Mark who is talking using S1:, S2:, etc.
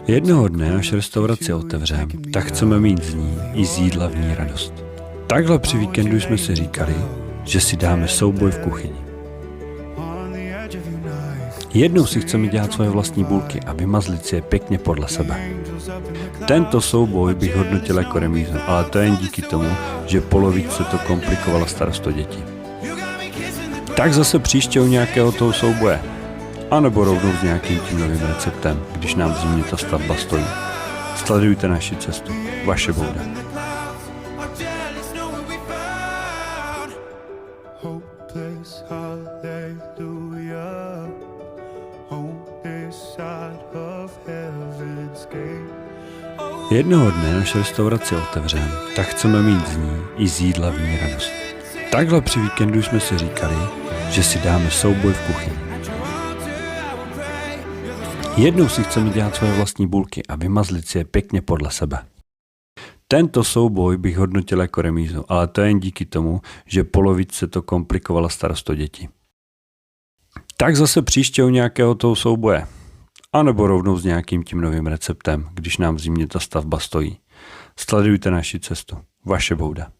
S1: Jednoho dne, až restauraci otevřeme, tak chceme mít z ní i z jídla v ní radost. Takhle při víkendu jsme si říkali, že si dáme souboj v kuchyni. Jednou si chceme dělat svoje vlastní bulky a vymazlit si je pěkně podle sebe. Tento souboj bych hodnotil jako remízu, ale to jen díky tomu, že polovičce to komplikovala starost o děti. Tak zase příště u nějakého toho souboje. A nebo rovnou s nějakým tím novým receptem, když nám v zimě ta stavba stojí. Sledujte naši cestu. Vaše Bouda. Jednoho dne, až restauraci otevřeme, tak chceme mít z ní i z jídla v ní radost. Takhle při víkendu jsme si říkali, že si dáme souboj v kuchyni. Jednou si chceme dělat svoje vlastní bulky a vymazlit si je pěkně podle sebe. Tento souboj bych hodnotil jako remízu, ale to jen díky tomu, že polovičce to komplikovala starost o děti. Tak zase příště u nějakého toho souboje. A nebo rovnou s nějakým tím novým receptem, když nám v zimě ta stavba stojí. Sledujte naši cestu. Vaše Bouda.